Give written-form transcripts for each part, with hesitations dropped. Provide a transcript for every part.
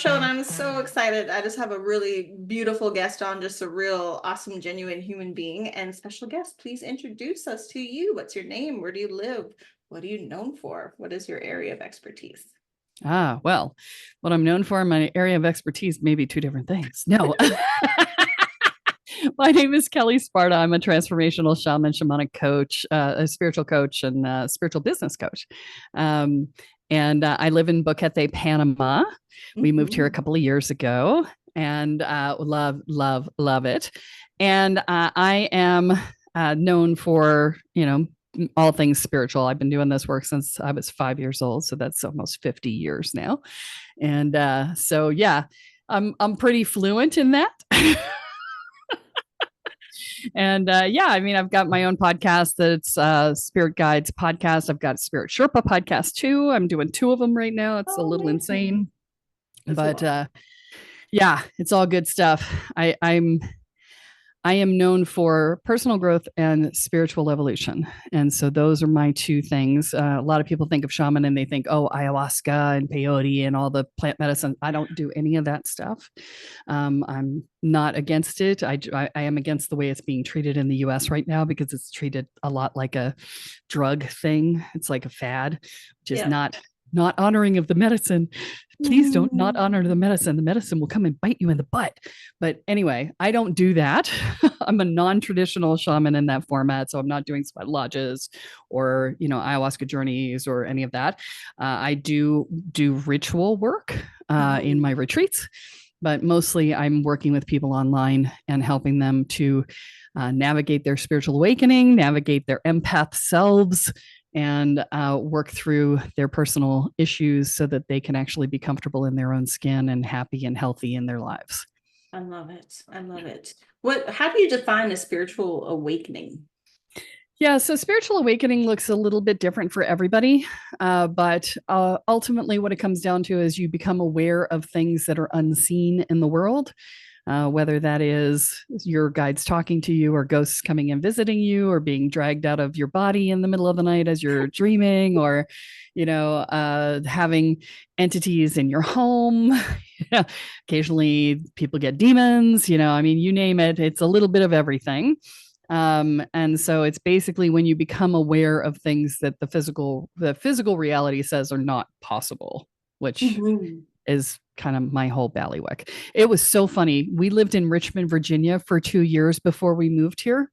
show, and I'm so excited. I just have a really beautiful guest on, just a real awesome, genuine human being. And special guest, please introduce us to you. What's your name? Where do you live? What are you known for? What is your area of expertise? Well, what I'm known for in my area of expertise may be two different things. No. My name is Kelle Sparta. I'm a transformational shaman, shamanic coach, a spiritual coach, and a spiritual business coach. Um, and I live in Boquete, Panama. We moved here a couple of years ago and love it. And I am known for, all things spiritual. I've been doing this work since I was 5 years old. So that's almost 50 years now. And so, yeah, I'm pretty fluent in that. And yeah, I mean, I've got my own podcast that's Spirit Guides podcast. I've got Spirit Sherpa podcast too. I'm doing two of them right now. It's a little insane, but yeah, it's all good stuff. I am known for personal growth and spiritual evolution. And so those are my two things. A lot of people think of shaman and they think, oh, ayahuasca and peyote and all the plant medicine. I don't do any of that stuff. I'm not against it. I am against the way it's being treated in the US right now because it's treated a lot like a drug thing. It's like a fad, which is not honoring of the medicine. Please don't not honor the medicine. The medicine will come and bite you in the butt. But anyway, I don't do that. I'm a non-traditional shaman in that format. So I'm not doing sweat lodges or, ayahuasca journeys or any of that. I do ritual work in my retreats, but mostly I'm working with people online and helping them to navigate their spiritual awakening, navigate their empath selves, and work through their personal issues so that they can actually be comfortable in their own skin and happy and healthy in their lives. I love it. I love it. How do you define a spiritual awakening? Yeah, so spiritual awakening looks a little bit different for everybody. But ultimately, what it comes down to is you become aware of things that are unseen in the world. Whether that is your guides talking to you or ghosts coming and visiting you or being dragged out of your body in the middle of the night as you're dreaming or, having entities in your home. Occasionally people get demons, I mean, you name it, it's a little bit of everything. And so it's basically when you become aware of things that the physical reality says are not possible, which is kind of my whole ballywick. It was so funny. We lived in Richmond, Virginia for 2 years before we moved here.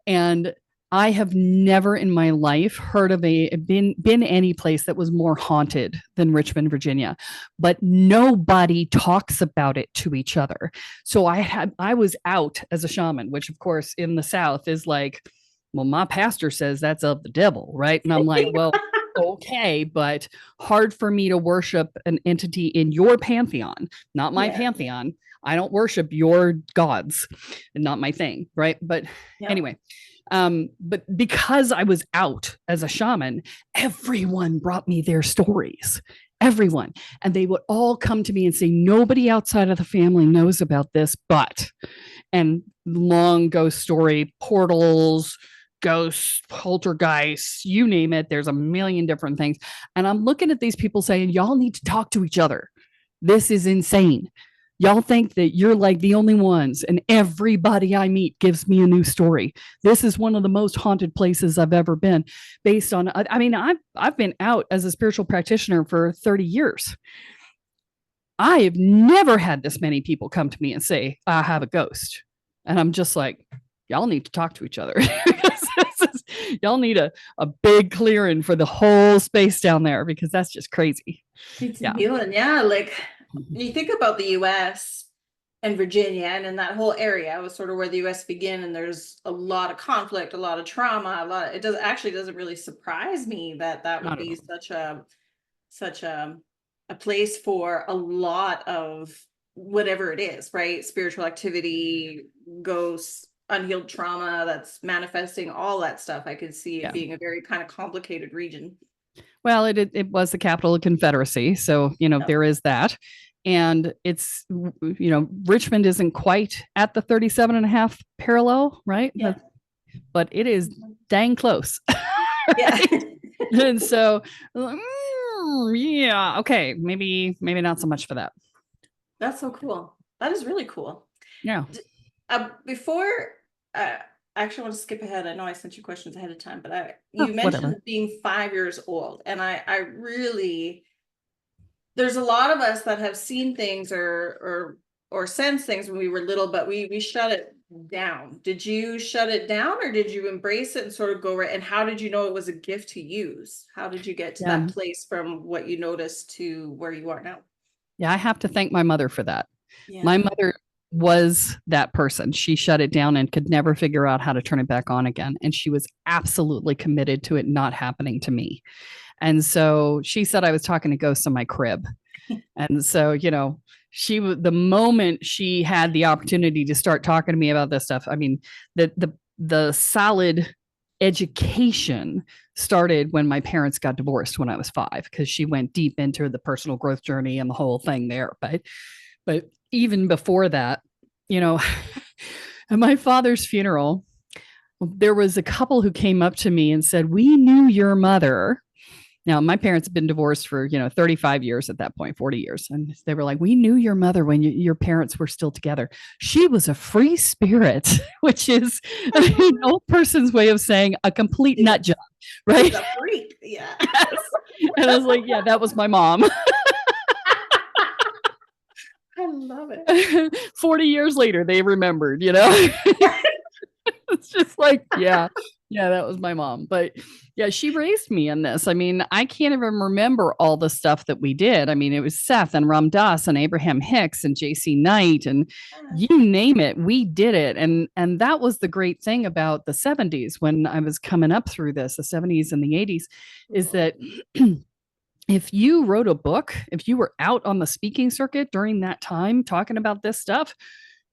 And I have never in my life heard of been any place that was more haunted than Richmond, Virginia, but nobody talks about it to each other. So I was out as a shaman, which of course in the South is like, well, my pastor says that's of the devil, right? And I'm like, well, okay, but hard for me to worship an entity in your pantheon, not my pantheon. I don't worship your gods, and not my thing, right? But anyway, but because I was out as a shaman, everyone brought me their stories. Everyone. And they would all come to me and say, nobody outside of the family knows about this, but, and long ghost story, portals, ghosts, poltergeists, you name it. There's a million different things. And I'm looking at these people saying, y'all need to talk to each other. This is insane. Y'all think that you're like the only ones, and everybody I meet gives me a new story. This is one of the most haunted places I've ever been based on, I mean, I've been out as a spiritual practitioner for 30 years. I have never had this many people come to me and say, I have a ghost. And I'm just like, y'all need to talk to each other. Y'all need a big clearing for the whole space down there because that's just crazy. It's healing. Yeah. Like you think about the US and Virginia and in that whole area was sort of where the US began. And there's a lot of conflict, a lot of trauma, it doesn't really surprise me that would be such a place for a lot of whatever it is, right? Spiritual activity, ghosts, unhealed trauma that's manifesting, all that stuff. I could see it being a very kind of complicated region. Well, it was the capital of Confederacy. So, there is that. And it's, Richmond isn't quite at the 37.5 parallel, right? Yeah. But it is dang close. Yeah. And so, yeah, okay, maybe not so much for that. That's so cool. That is really cool. Yeah. Before, I actually want to skip ahead. I know I sent you questions ahead of time, but Oh, you whatever. mentioned being 5 years old, and I really, there's a lot of us that have seen things or sensed things when we were little, but we shut it down. Did you shut it down, or did you embrace it and sort of go right? And how did you know it was a gift to use? How did you get to Yeah. that place from what you noticed to where you are now? Yeah. I have to thank my mother for that. My Yeah. mother was that person. She shut it down and could never figure out how to turn it back on again. And she was absolutely committed to it not happening to me. And so she said I was talking to ghosts in my crib. And so, the moment she had the opportunity to start talking to me about this stuff, I mean, the solid education started when my parents got divorced when I was 5, because she went deep into the personal growth journey and the whole thing there. But even before that, you know, at my father's funeral, there was a couple who came up to me and said, "We knew your mother." Now, my parents had been divorced for, 35 years at that point, 40 years. And they were like, "We knew your mother when your parents were still together. She was a free spirit," which is an old person's way of saying a complete nut job, She's right? a freak. Yeah. Yes. And I was like, yeah, that was my mom. I love it. 40 years later, they remembered, It's just like, yeah, yeah, that was my mom. But yeah, she raised me in this. I mean, I can't even remember all the stuff that we did. I mean, it was Seth and Ram Dass and Abraham Hicks and JC Knight and you name it, we did it. And that was the great thing about the 70s when I was coming up through this, the 70s and the 80s, is that if you wrote a book, if you were out on the speaking circuit during that time talking about this stuff,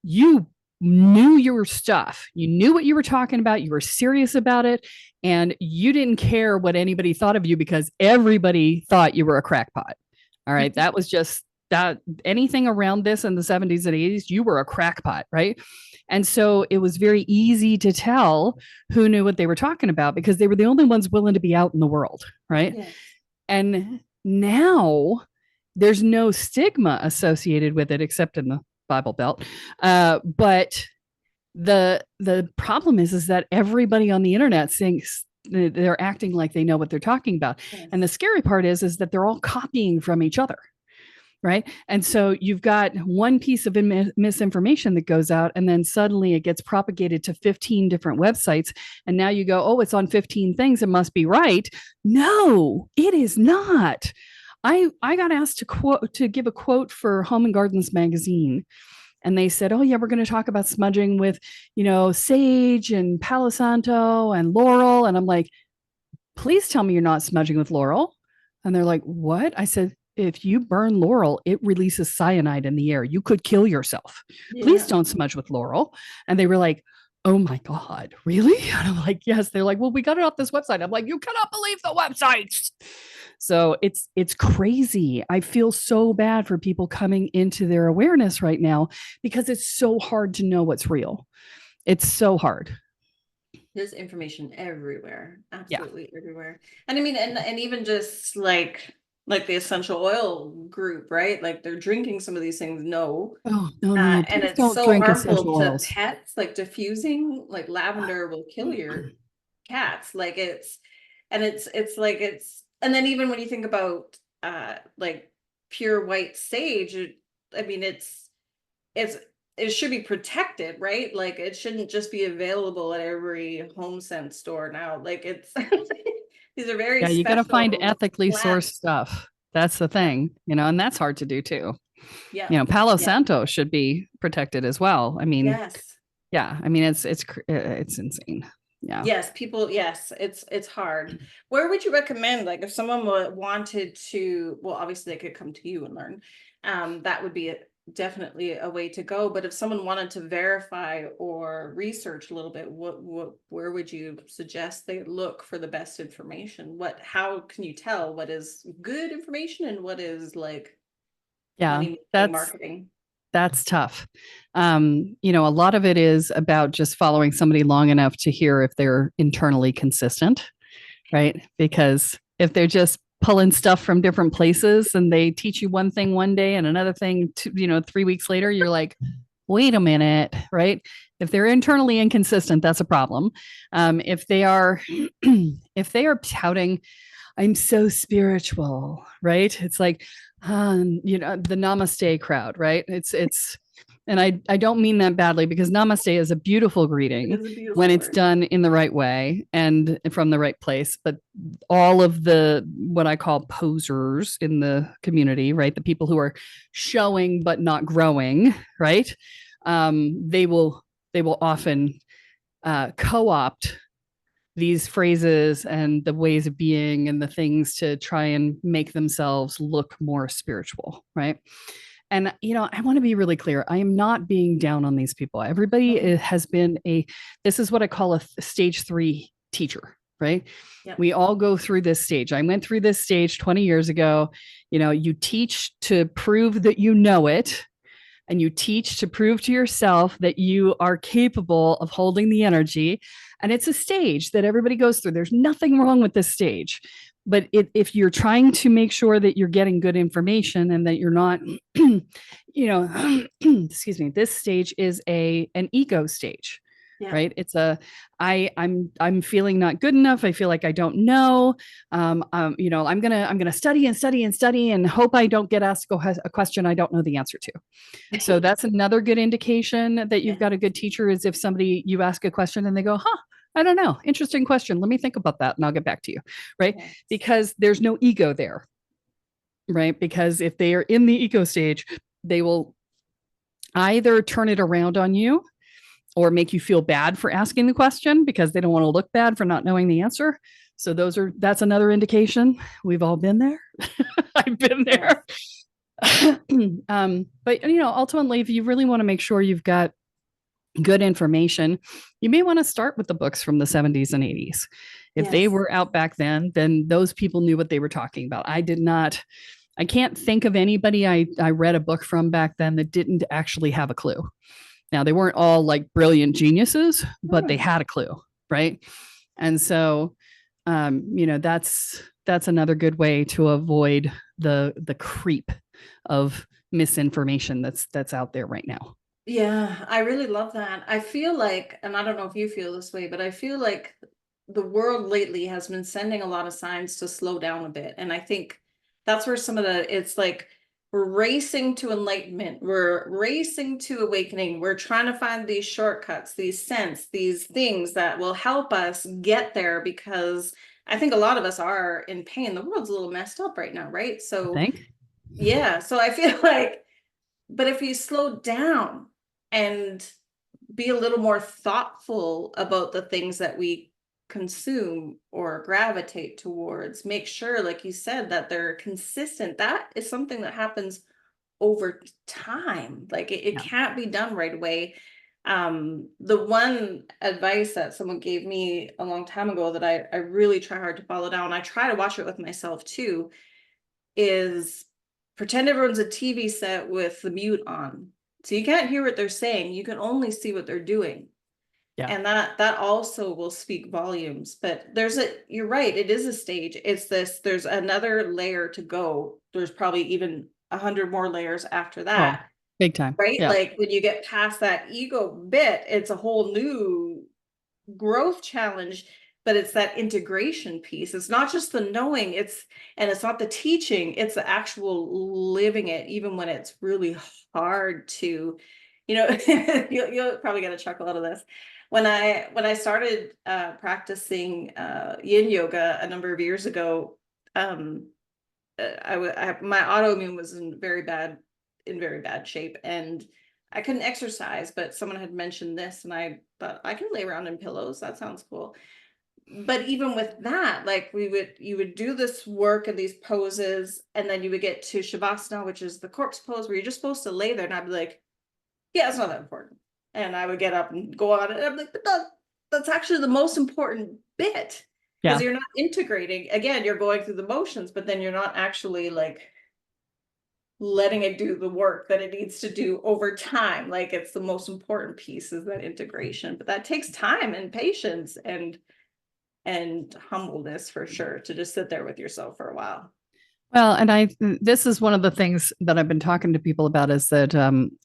you knew your stuff. You knew what you were talking about. You were serious about it. And you didn't care what anybody thought of you because everybody thought you were a crackpot. All right. That was just that anything around this in the 70s and 80s, you were a crackpot. Right. And so it was very easy to tell who knew what they were talking about because they were the only ones willing to be out in the world. Right. Yes. And now there's no stigma associated with it except in the Bible Belt. But the problem is that everybody on the internet thinks they're acting like they know what they're talking about. Yes. And the scary part is that they're all copying from each other. Right. And so you've got one piece of misinformation that goes out, and then suddenly it gets propagated to 15 different websites. And now you go, oh, it's on 15 things. It must be right. No, it is not. I got asked to give a quote for Home and Gardens magazine. And they said, oh, yeah, we're going to talk about smudging with, sage and Palo Santo and laurel. And I'm like, please tell me you're not smudging with laurel. And they're like, what? I said, if you burn laurel, it releases cyanide in the air. You could kill yourself. Yeah. Please don't smudge with laurel. And they were like, oh my God, really? And I'm like, yes. They're like, well, we got it off this website. I'm like, you cannot believe the websites. So it's crazy. I feel so bad for people coming into their awareness right now because it's so hard to know what's real. It's so hard. There's information everywhere, Yeah. absolutely everywhere. And I mean, and even just like the essential oil group, right? Like they're drinking some of these things. No. Oh, no, no, no. And Please it's don't so drink harmful essential to oils. pets, like diffusing, like lavender will kill your cats. Like and then even when you think about like pure white sage, I mean it's it should be protected, right? Like it shouldn't just be available at every home sense store now. Like it's these are very Yeah, you got to find special ethically sourced plants. stuff. That's the Yeah. thing, and that's hard to do too. Yeah. Palo Yeah. Santo should be protected as well. I mean, Yes. yeah, I mean it's insane. Yeah. Yes, people, yes, it's hard. Where would you recommend, like if someone wanted to, well, obviously they could come to you and learn. That would be definitely a way to go. But if someone wanted to verify or research a little bit, where would you suggest they look for the best information? How can you tell what is good information and what is like Yeah, money that's marketing? that's tough. A lot of it is about just following somebody long enough to hear if they're internally consistent, right? Because if they're just pulling stuff from different places, and they teach you one thing one day and another thing, 3 weeks later, you're like, wait a minute, right? If they're internally inconsistent, that's a problem. If they are, if they are touting, I'm so spiritual, right? It's like, the namaste crowd, right? And I don't mean that badly, because namaste is a beautiful It greeting is a when beautiful it's word. done in the right way and from the right place. But all of the, what I call posers in the community, right? The people who are showing but not growing, right? They will often co-opt these phrases and the ways of being and the things to try and make themselves look more spiritual, right? And I want to be really clear, I am not being down on these people. Everybody has been this is what I call a stage 3 teacher, right? Yeah. We all go through this stage. I went through this stage 20 years ago. You teach to prove that you know it, and you teach to prove to yourself that you are capable of holding the energy. And it's a stage that everybody goes through. There's nothing wrong with this stage. But if you're trying to make sure that you're getting good information and that you're not, excuse me, this stage is an ego stage. Yeah. Right. It's I'm feeling not good enough. I feel like I don't know. I'm gonna study and study and study and hope I don't get asked a question I don't know the answer to. So that's another good indication that you've got a good teacher, is if you ask a question and they go, I don't know, interesting question, let me think about that and I'll get back to you, right? Yes. Because there's no ego there, right? Because if they are in the ego stage, they will either turn it around on you or make you feel bad for asking the question because they don't want to look bad for not knowing the answer. So that's another indication. We've all been there. I've been there. But ultimately, if you really want to make sure you've got good information, you may want to start with the books from the 70s and 80s. If they were out back then those people knew what they were talking about. I can't think of anybody I read a book from back then that didn't actually have a clue. Now, they weren't all like brilliant geniuses, but they had a clue, right? And so, that's another good way to avoid the creep of misinformation that's out there right now. Yeah, I really love that. I feel like, and I don't know if you feel this way, but I feel like the world lately has been sending a lot of signs to slow down a bit. And I think that's where it's like we're racing to enlightenment, we're racing to awakening, we're trying to find these shortcuts, these scents, these things that will help us get there, because I think a lot of us are in pain. The world's a little messed up right now, right? So, I think. yeah, so I feel like, but if you slow down and be a little more thoughtful about the things that we consume or gravitate towards, make sure, like you said, that they're consistent. That is something that happens over time. Like it Yeah. can't be done right away. The one advice that someone gave me a long time ago that I really try hard to follow down, I try to watch it with myself too, is pretend everyone's a TV set with the mute on. So you can't hear what they're saying. You can only see what they're doing. Yeah. And that also will speak volumes. But you're right, it is a stage. There's another layer to go. There's probably even 100 more layers after Oh, that. big time. Right? Yeah. Like when you get past that ego bit, it's a whole new growth challenge, but it's that integration piece. It's not just the knowing, and it's not the teaching, it's the actual living it, even when it's really hard to, you'll probably get a chuckle out of this. When I started practicing yin yoga a number of years ago, my autoimmune was in very bad shape, and I couldn't exercise, but someone had mentioned this and I thought I can lay around in pillows. That sounds cool. But even with that, like you would do this work and these poses, and then you would get to Shavasana, which is the corpse pose where you're just supposed to lay there. And I'd be like, yeah, it's not that important. And I would get up and go on it. And I'm like, but that's actually the most important bit. Yeah. Because you're not integrating. Again, you're going through the motions, but then you're not actually like letting it do the work that it needs to do over time. Like it's the most important piece, is that integration, but that takes time and patience. And and humbleness for sure to just sit there with yourself for a while. Well, and this is one of the things that I've been talking to people about is that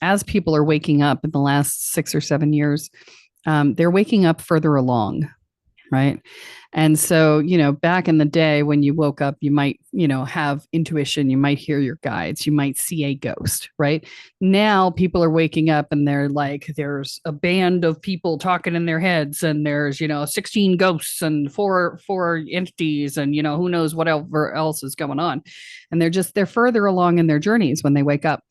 as people are waking up in the last 6 or 7 years, they're waking up further along, right? And so, back in the day when you woke up, you might, have intuition, you might hear your guides, you might see a ghost, right? Now people are waking up and they're like, there's a band of people talking in their heads, and there's, 16 ghosts and four entities, and who knows whatever else is going on. And they're further along in their journeys when they wake up.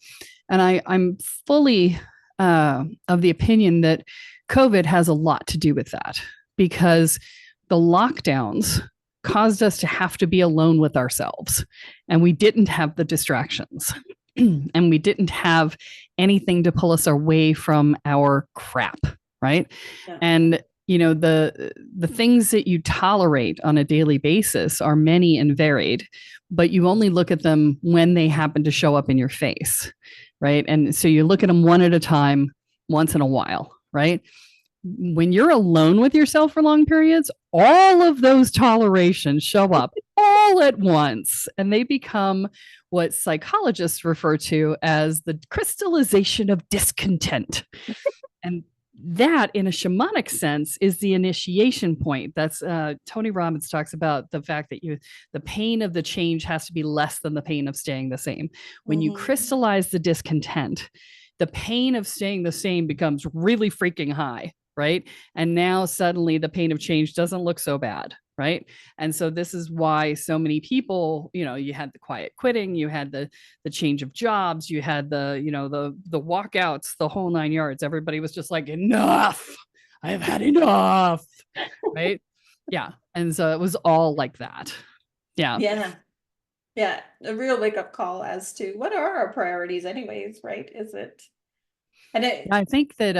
And I'm fully of the opinion that COVID has a lot to do with that, because the lockdowns caused us to have to be alone with ourselves, and we didn't have the distractions and we didn't have anything to pull us away from our crap, right? Yeah. And the things that you tolerate on a daily basis are many and varied, but you only look at them when they happen to show up in your face, right? And so you look at them one at a time, once in a while, right? When you're alone with yourself for long periods, all of those tolerations show up all at once, and they become what psychologists refer to as the crystallization of discontent. And that, in a shamanic sense, is the initiation point. That's Tony Robbins talks about the fact that the pain of the change has to be less than the pain of staying the same. When you crystallize the discontent, the pain of staying the same becomes really freaking high, right? And now suddenly the pain of change doesn't look so bad, right? And so this is why so many people, you had the quiet quitting, you had the change of jobs, you had the walkouts, the whole 9 yards. Everybody was just like, enough, I've had enough, right? Yeah. And so it was all like that. Yeah. A real wake-up call as to what are our priorities anyways, right? Is it? And I think that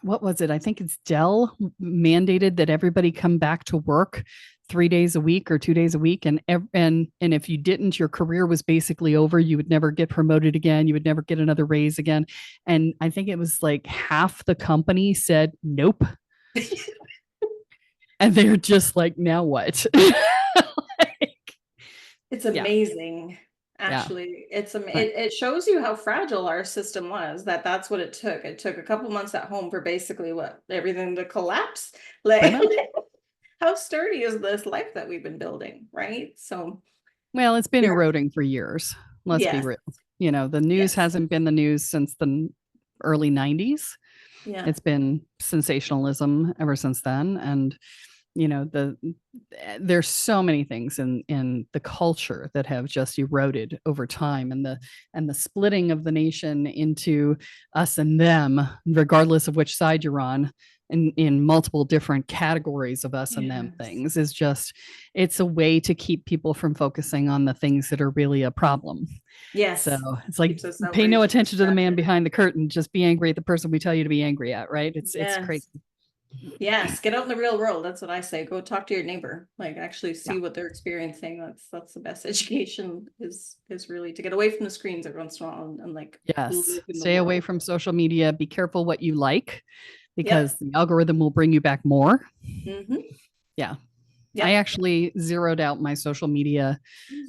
what was it? I think it's Dell mandated that everybody come back to work 3 days a week or 2 days a week, and if you didn't, your career was basically over. You would never get promoted again. You would never get another raise again. And I think it was like half the company said nope, and they're just like, now what? it's amazing. Actually, it shows you how fragile our system was. That's what it took. It took a couple months at home for basically everything to collapse. Like, how sturdy is this life that we've been building, right? So, well, it's been eroding for years. Let's be real. The news hasn't been the news since the early 90s. Yeah. It's been sensationalism ever since then. And there's so many things in the culture that have just eroded over time, and the splitting of the nation into us and them, regardless of which side you're on, in multiple different categories of us and them things, is just, it's a way to keep people from focusing on the things that are really a problem. Yes. So it's like, pay no attention to the man behind the curtain, just be angry at the person we tell you to be angry at, right? It's crazy. Yes, get out in the real world. That's what I say. Go talk to your neighbor. Like, actually see what they're experiencing. That's the best education, is really to get away from the screens every once in a while and like, yes, stay away from social media. Be careful what you like, because the algorithm will bring you back more. Yeah. I actually zeroed out my social media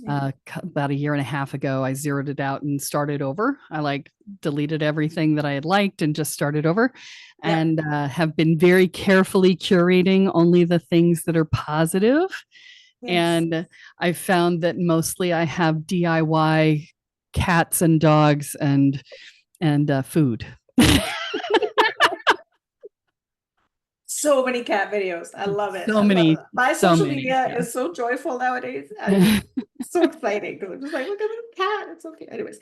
about a year and a half ago. I zeroed it out and started over. I deleted everything that I had liked and just started over, and have been very carefully curating only the things that are positive. And I found that mostly I have DIY cats and dogs and food. So many cat videos. I love it. My so social many, media is so joyful nowadays. It's so exciting because I'm just like, look at the cat. It's okay. Anyways,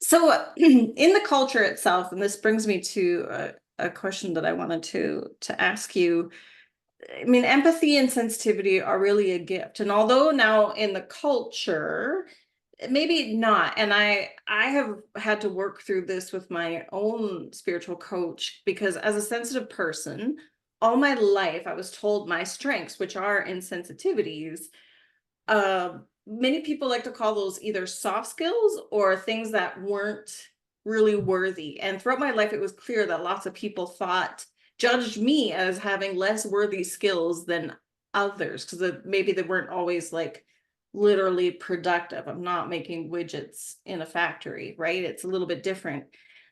so in the culture itself, and this brings me to a question that I wanted to ask you. I mean, empathy and sensitivity are really a gift, and although now in the culture, maybe not, and I have had to work through this with my own spiritual coach, because as a sensitive person, all my life I was told my strengths, which are insensitivities, many people like to call those either soft skills or things that weren't really worthy. And throughout my life, it was clear that lots of people thought judged me as having less worthy skills than others, because maybe they weren't always like literally productive. I'm not making widgets in a factory, right? It's a little bit different.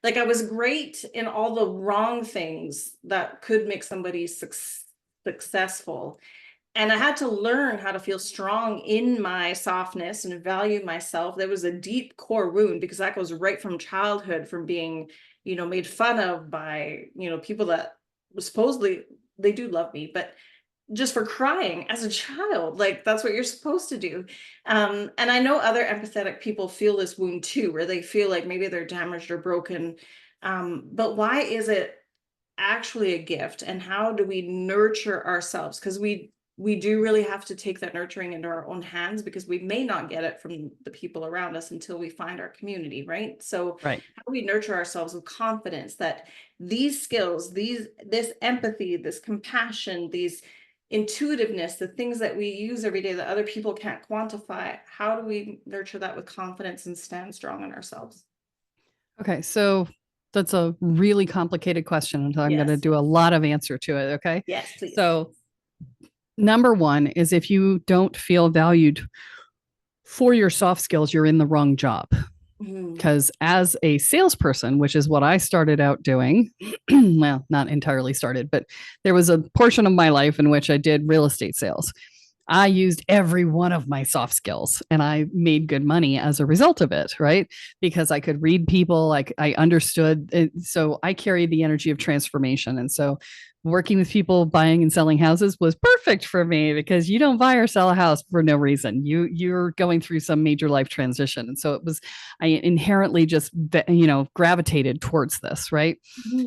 Like I was great in all the wrong things that could make somebody successful. And I had to learn how to feel strong in my softness and value myself. There was a deep core wound because that goes right from childhood, from being, made fun of by, people that supposedly they do love me, but just for crying as a child, like that's what you're supposed to do. And I know other empathetic people feel this wound too, where they feel like maybe they're damaged or broken. But why is it actually a gift, and how do we nurture ourselves? Because we do really have to take that nurturing into our own hands, because we may not get it from the people around us until we find our community, right? So Right. how do we nurture ourselves with confidence that these skills, this empathy, this compassion, these intuitiveness, the things that we use every day that other people can't quantify, how do we nurture that with confidence and stand strong in ourselves? Okay. So that's a really complicated question. And I'm going to Yes. do a lot of answer to it. Okay. Yes, please. So, number one is if you don't feel valued for your soft skills, you're in the wrong job. Because as a salesperson, which is what I started out doing, well, not entirely started, but there was a portion of my life in which I did real estate sales. I used every one of my soft skills and I made good money as a result of it, right? Because I could read people, like I understood it. So I carried the energy of transformation. And so working with people buying and selling houses was perfect for me, because you don't buy or sell a house for no reason. You're going through some major life transition. And so it was, I inherently just, gravitated towards this, right?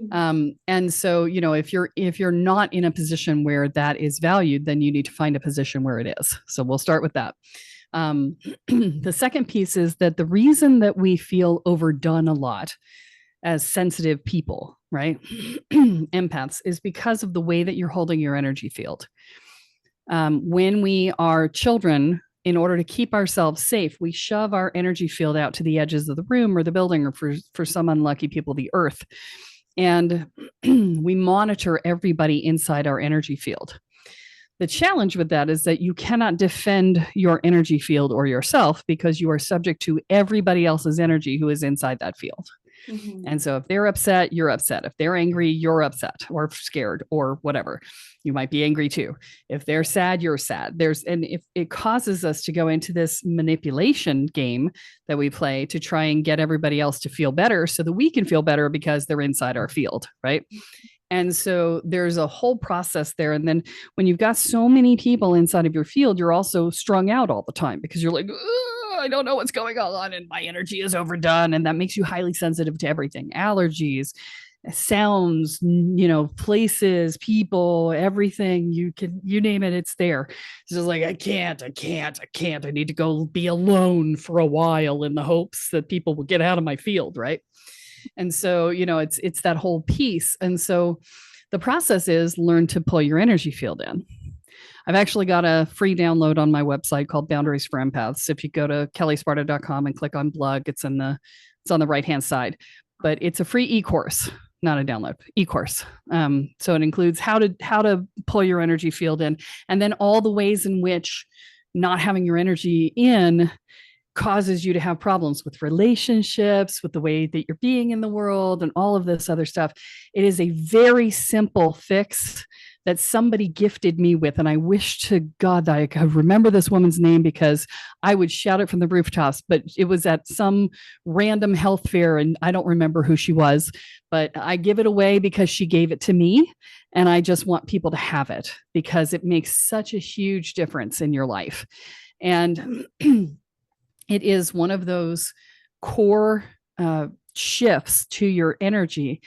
And so, if you're not in a position where that is valued, then you need to find a position where it is. So we'll start with that. The second piece is that the reason that we feel overdone a lot as sensitive people, right? Empaths, is because of the way that you're holding your energy field. When we are children, in order to keep ourselves safe, we shove our energy field out to the edges of the room or the building, or for some unlucky people, the earth. And we monitor everybody inside our energy field. The challenge with that is that you cannot defend your energy field or yourself, because you are subject to everybody else's energy who is inside that field. And so if they're upset, you're upset. If they're angry, you're upset or scared or whatever. You might be angry too. If they're sad, you're sad. And if it causes us to go into this manipulation game that we play to try and get everybody else to feel better so that we can feel better because they're inside our field, right? And so there's a whole process there. And then when you've got so many people inside of your field, you're also strung out all the time, because you're like, I don't know what's going on and my energy is overdone. And that makes you highly sensitive to everything: allergies, sounds, places, people, everything. You name it, it's there. It's just like, I can't. I need to go be alone for a while in the hopes that people will get out of my field, right? And so, it's that whole piece. And so the process is learn to pull your energy field in. I've actually got a free download on my website called Boundaries for Empaths. If you go to kellesparta.com and click on blog, it's on the right-hand side. But it's a free e-course, not a download, e-course. So it includes how to pull your energy field in, and then all the ways in which not having your energy in causes you to have problems with relationships, with the way that you're being in the world, and all of this other stuff. It is a very simple fix that somebody gifted me with. And I wish to God that I could remember this woman's name, because I would shout it from the rooftops, but it was at some random health fair and I don't remember who she was, but I give it away because she gave it to me. And I just want people to have it because it makes such a huge difference in your life. And it is one of those core shifts to your energy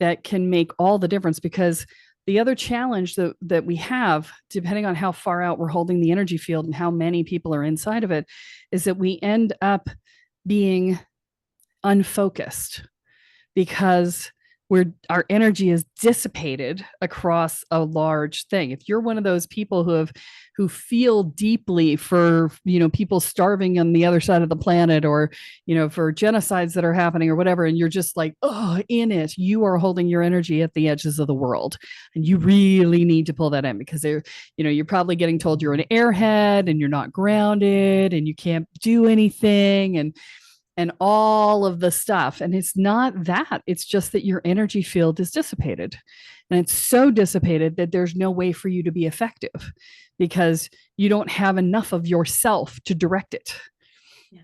that can make all the difference. Because the other challenge that we have, depending on how far out we're holding the energy field and how many people are inside of it, is that we end up being unfocused, because where our energy is dissipated across a large thing. If you're one of those people who feel deeply for, people starving on the other side of the planet, or, for genocides that are happening or whatever, and you're just like, oh, in it, you are holding your energy at the edges of the world. And you really need to pull that in, because you're probably getting told you're an airhead and you're not grounded and you can't do anything, and all of the stuff. And it's not that, it's just that your energy field is dissipated. And it's so dissipated that there's no way for you to be effective, because you don't have enough of yourself to direct it,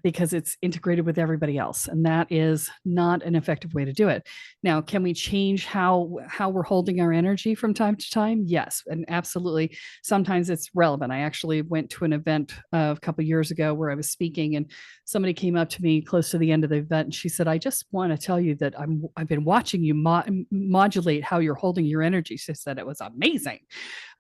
because it's integrated with everybody else. And that is not an effective way to do it. Now, can we change how we're holding our energy from time to time? Yes, and absolutely. Sometimes it's relevant. I actually went to an event a couple of years ago where I was speaking, and somebody came up to me close to the end of the event, and she said, I just want to tell you that I've been watching you modulate how you're holding your energy. She said it was amazing.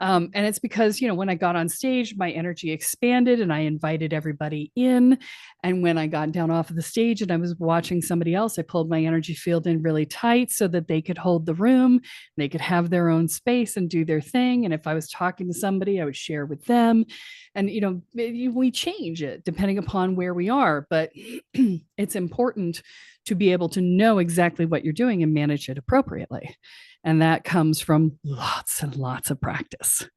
And it's because, when I got on stage, my energy expanded and I invited everybody in. And when I got down off of the stage and I was watching somebody else, I pulled my energy field in really tight so that they could hold the room, they could have their own space and do their thing. And if I was talking to somebody, I would share with them. And, we change it depending upon where we are, but it's important to be able to know exactly what you're doing and manage it appropriately. And that comes from lots and lots of practice.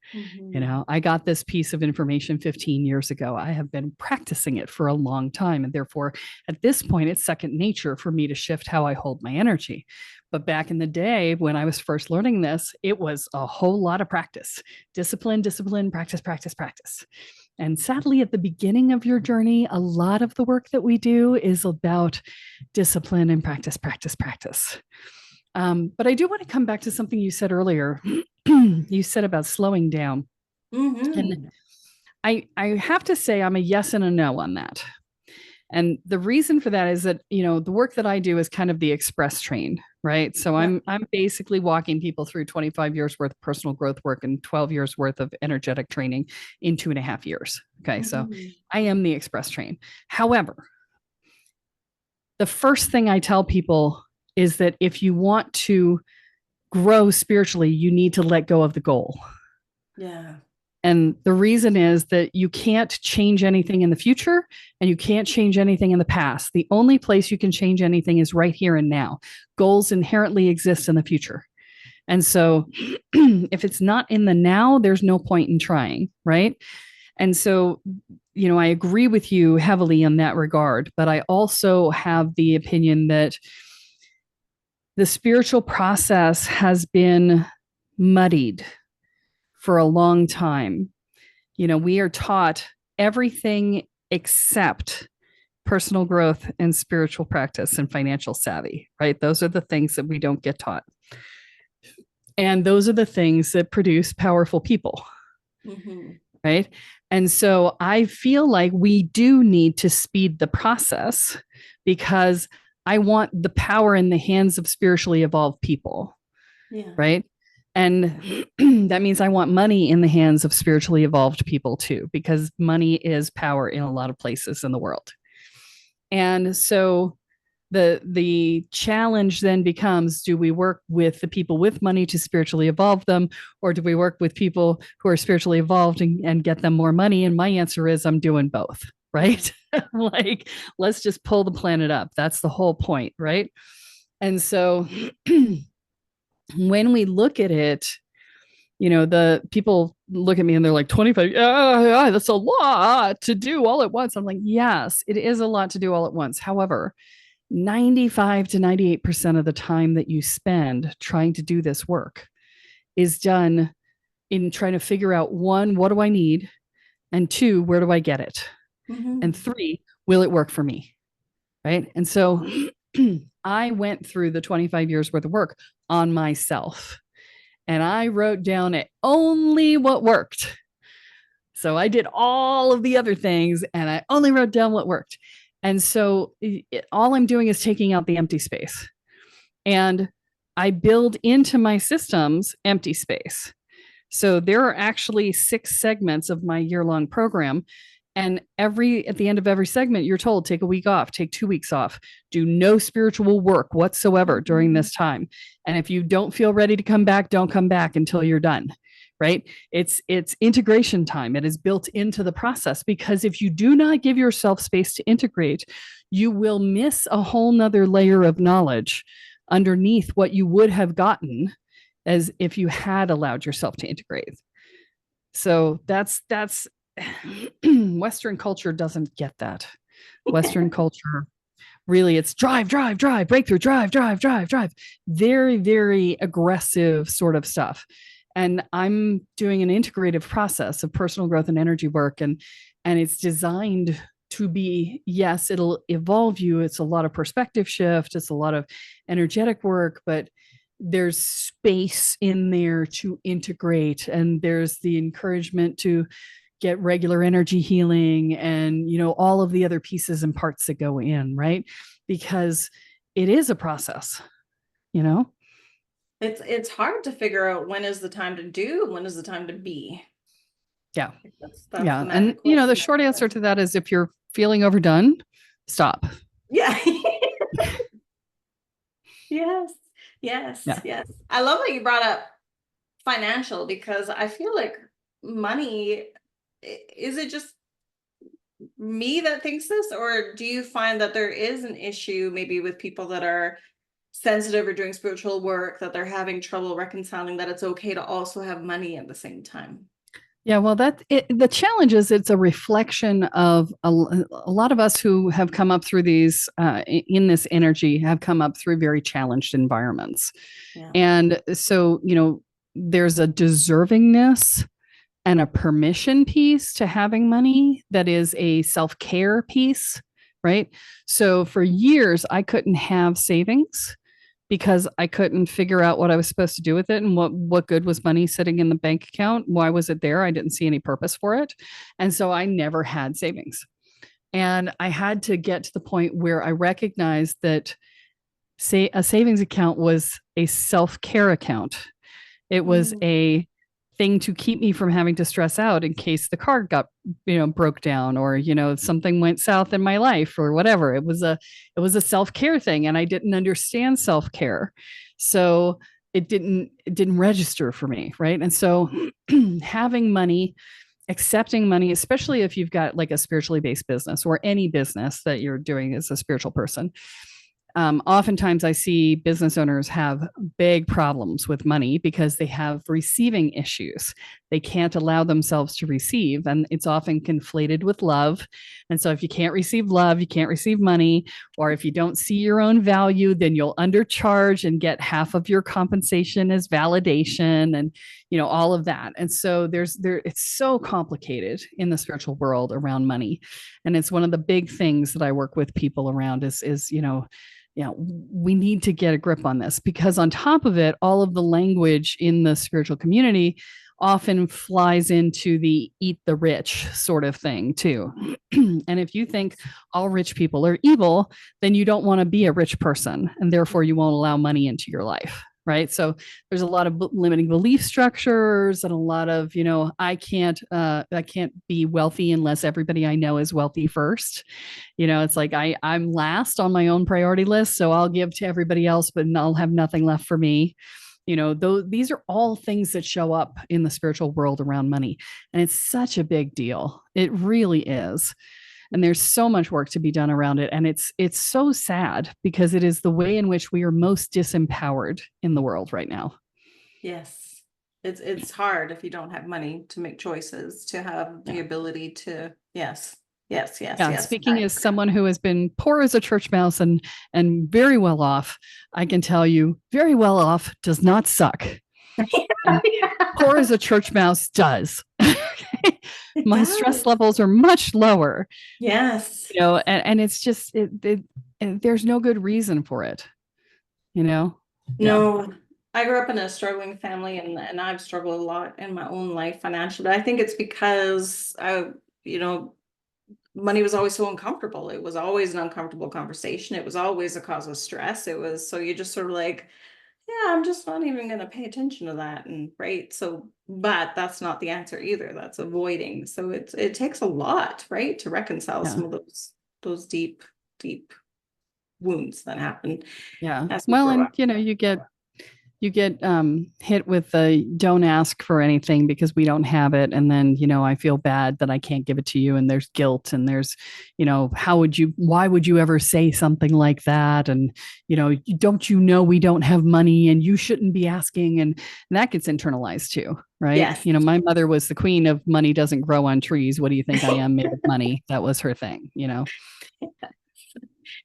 I got this piece of information 15 years ago. I have been practicing it for a long time. And therefore, at this point, it's second nature for me to shift how I hold my energy. But back in the day, when I was first learning this, it was a whole lot of practice. Discipline, practice, practice, practice. And sadly, at the beginning of your journey, a lot of the work that we do is about discipline and practice, practice, practice. But I do want to come back to something you said earlier. You said about slowing down. And I have to say I'm a yes and a no on that. And the reason for that is that, the work that I do is kind of the express train, right? So I'm basically walking people through 25 years worth of personal growth work and 12 years worth of energetic training in 2.5 years. Okay. So I am the express train. However, the first thing I tell people is that if you want to grow spiritually, you need to let go of the goal. Yeah. And the reason is that you can't change anything in the future and you can't change anything in the past. The only place you can change anything is right here and now. Goals inherently exist in the future. And so if it's not in the now, there's no point in trying, right? And so, I agree with you heavily in that regard, but I also have the opinion that the spiritual process has been muddied for a long time. We are taught everything except personal growth and spiritual practice and financial savvy, right? Those are the things that we don't get taught. And those are the things that produce powerful people, right? And so I feel like we do need to speed the process, because I want the power in the hands of spiritually evolved people, right? And that means I want money in the hands of spiritually evolved people too, because money is power in a lot of places in the world. And so the challenge then becomes, do we work with the people with money to spiritually evolve them, or do we work with people who are spiritually evolved and get them more money? And my answer is I'm doing both, right? Like, let's just pull the planet up. That's the whole point, right? And so when we look at it, the people look at me and they're like, 25, yeah, that's a lot to do all at once. I'm like, yes, it is a lot to do all at once. However, 95 to 98% of the time that you spend trying to do this work is done in trying to figure out, one, what do I need? And two, where do I get it? And three, will it work for me? Right. And so I went through the 25 years worth of work on myself, and I wrote down only what worked. So I did all of the other things and I only wrote down what worked. And so all I'm doing is taking out the empty space, and I build into my systems empty space. So there are actually 6 segments of my year-long program. And at the end of every segment, you're told, take a week off, take 2 weeks off, do no spiritual work whatsoever during this time. And if you don't feel ready to come back, don't come back until you're done. Right? It's integration time. It is built into the process, because if you do not give yourself space to integrate, you will miss a whole nother layer of knowledge underneath what you would have gotten as if you had allowed yourself to integrate. So that's Western culture doesn't get that. Western culture, really, it's drive, drive, drive, breakthrough, drive, drive, drive, drive. Very, very aggressive sort of stuff. And I'm doing an integrative process of personal growth and energy work, and it's designed to be, yes, it'll evolve you. It's a lot of perspective shift. It's a lot of energetic work, but there's space in there to integrate, and there's the encouragement to get regular energy healing and, all of the other pieces and parts that go in, right? Because it is a process, It's hard to figure out when is the time to do, when is the time to be. Yeah. That's Yeah. And, the short answer to that is, if you're feeling overdone, stop. Yeah. Yes. Yes. Yeah. Yes. I love that you brought up financial, because I feel like money, is it just me that thinks this, or do you find that there is an issue maybe with people that are sensitive or doing spiritual work, that they're having trouble reconciling that it's okay to also have money at the same time? Yeah, well, the challenge is, it's a reflection of a lot of us who have come up through these in this energy, have come up through very challenged environments. Yeah. And so, there's a deservingness and a permission piece to having money that is a self-care piece, right? So for years, I couldn't have savings because I couldn't figure out what I was supposed to do with it, and what good was money sitting in the bank account? Why was it there? I didn't see any purpose for it. And so I never had savings. And I had to get to the point where I recognized that, say, a savings account was a self-care account. It was a thing to keep me from having to stress out in case the car got, broke down, or, something went south in my life or whatever. It was a self-care thing, and I didn't understand self-care. So it didn't register for me. Right. And so having money, accepting money, especially if you've got like a spiritually based business, or any business that you're doing as a spiritual person, oftentimes I see business owners have big problems with money because they have receiving issues. They can't allow themselves to receive, and it's often conflated with love. And so if you can't receive love, you can't receive money. Or if you don't see your own value, then you'll undercharge and get half of your compensation as validation, and all of that. And so it's so complicated in the spiritual world around money. And it's one of the big things that I work with people around is we need to get a grip on this, because on top of it, all of the language in the spiritual community often flies into the eat the rich sort of thing too. And if you think all rich people are evil, then you don't want to be a rich person, and therefore you won't allow money into your life. Right. So there's a lot of limiting belief structures, and a lot of, I can't be wealthy unless everybody I know is wealthy first. It's like I'm last on my own priority list, so I'll give to everybody else, but I'll have nothing left for me. These are all things that show up in the spiritual world around money. And it's such a big deal. It really is. And there's so much work to be done around it. And it's so sad, because it is the way in which we are most disempowered in the world right now. Yes. It's hard if you don't have money to make choices, to have the ability to, yes. Yes. Speaking as someone who has been poor as a church mouse and very well off, I can tell you, very well off does not suck. Poor as a church mouse does. My stress levels are much lower. Yes. And it's just, there's no good reason for it. No, I grew up in a struggling family, and I've struggled a lot in my own life financially. But I think it's because money was always so uncomfortable. It was always an uncomfortable conversation. It was always a cause of stress. It was, so you just sort of like yeah, I'm just not even going to pay attention to that. And right. So, but that's not the answer either. That's avoiding. So it takes a lot, right, to reconcile Yeah. some of those deep, deep wounds that happen Yeah. as we Well, grow and up. you get hit with the don't ask for anything because we don't have it, and then I feel bad that I can't give it to you, and there's guilt, and there's why would you ever say something like that, and don't we don't have money and you shouldn't be asking, and that gets internalized too, right? Yes. My mother was the queen of money doesn't grow on trees. What do you think I am, made of money? That was her thing.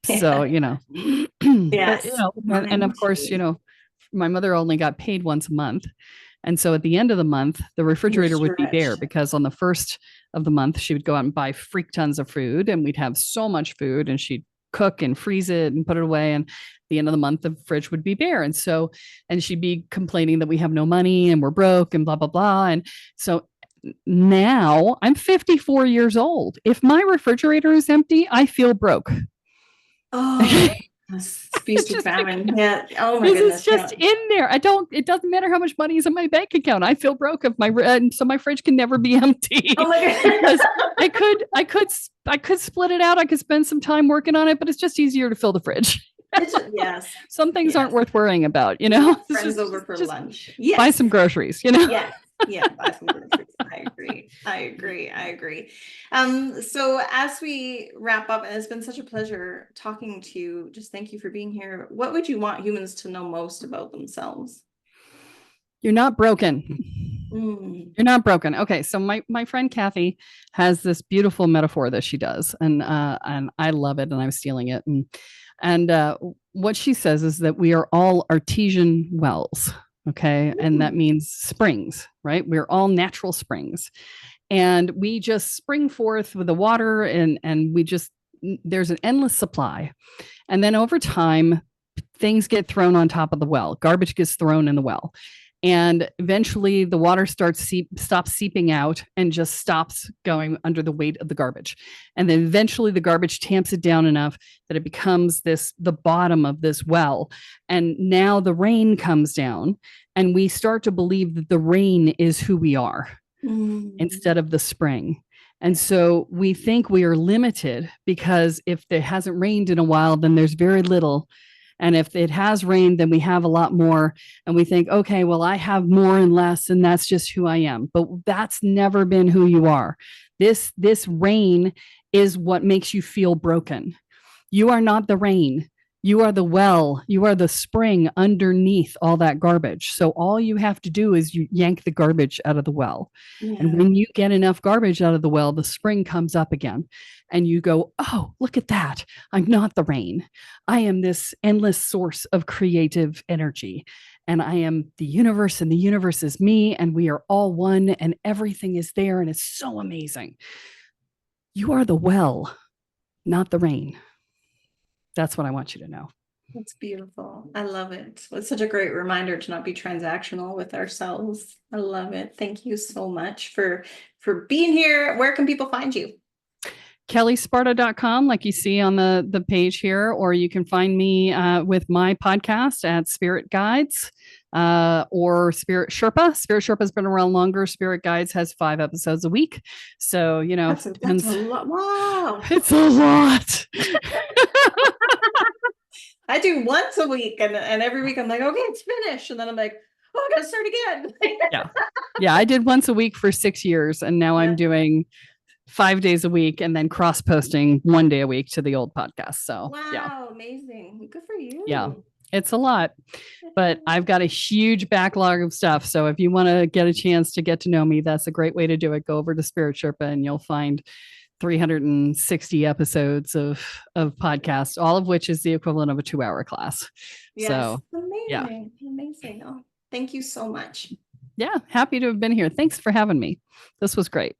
So but Yes. and of course my mother only got paid once a month. And so at the end of the month, the You're refrigerator would be bare stretched. because on the first of the month, she would go out and buy freak tons of food, and we'd have so much food, and she'd cook and freeze it and put it away. And at the end of the month, the fridge would be bare. And she'd be complaining that we have no money and we're broke and blah, blah, blah. And so now I'm 54 years old. If my refrigerator is empty, I feel broke. Oh, feast or Just famine. Yeah. Oh my because goodness. it's just in there. It doesn't matter how much money is in my bank account. I feel broke if and so my fridge can never be empty. Oh my Because god. I could split it out. I could spend some time working on it, but it's just easier to fill the fridge. Yes. Some things aren't Yes. worth worrying about, Friends over for just lunch. buy some groceries, Yes. Yeah, buy some groceries. I agree. So as we wrap up, and it's been such a pleasure talking to you, just thank you for being here. What would you want humans to know most about themselves? You're not broken. Mm. You're not broken. Okay, so my friend Kathy has this beautiful metaphor that she does, and I love it, and I'm stealing it. And what she says is that we are all artesian wells. Okay, and that means springs, right? We're all natural springs, and we just spring forth with the water, and we just there's an endless supply, and then over time, things get thrown on top of the well. Garbage gets thrown in the well. And eventually the water stops seeping out and just stops going under the weight of the garbage. And then eventually the garbage tamps it down enough that it becomes the bottom of this well. And now the rain comes down, and we start to believe that the rain is who we are instead of the spring. And so we think we are limited because if it hasn't rained in a while, then there's very little. And if it has rained, then we have a lot more. And we think, okay, well, I have more and less, and that's just who I am. But that's never been who you are. This rain is what makes you feel broken. You are not the rain. You are the well. You are the spring underneath all that garbage. So all you have to do is you yank the garbage out of the well. Yeah. And when you get enough garbage out of the well, the spring comes up again. And you go, oh, look at that. I'm not the rain. I am this endless source of creative energy. And I am the universe, and the universe is me. And we are all one, and everything is there. And it's so amazing. You are the well, not the rain. That's what I want you to know. That's beautiful. I love it. It's such a great reminder to not be transactional with ourselves. I love it. Thank you so much for being here. Where can people find you? KelleSparta.com, like you see on the page here, or you can find me with my podcast at Spirit Guides or Spirit Sherpa. Spirit Sherpa has been around longer. Spirit Guides has 5 episodes a week. So, That's a lot. Wow. It's a lot. I do once a week, and every week I'm like, okay, it's finished. And then I'm like, oh, I gotta start again. Yeah, I did once a week for 6 years, and now I'm doing 5 days a week and then cross posting 1 day a week to the old podcast. So wow, amazing. Good for you. Yeah, it's a lot, but I've got a huge backlog of stuff. So if you want to get a chance to get to know me, that's a great way to do it. Go over to Spirit Sherpa, and you'll find 360 episodes of podcasts, all of which is the equivalent of a 2-hour class. Yes. So amazing. Oh, thank you so much. Yeah, happy to have been here. Thanks for having me. This was great.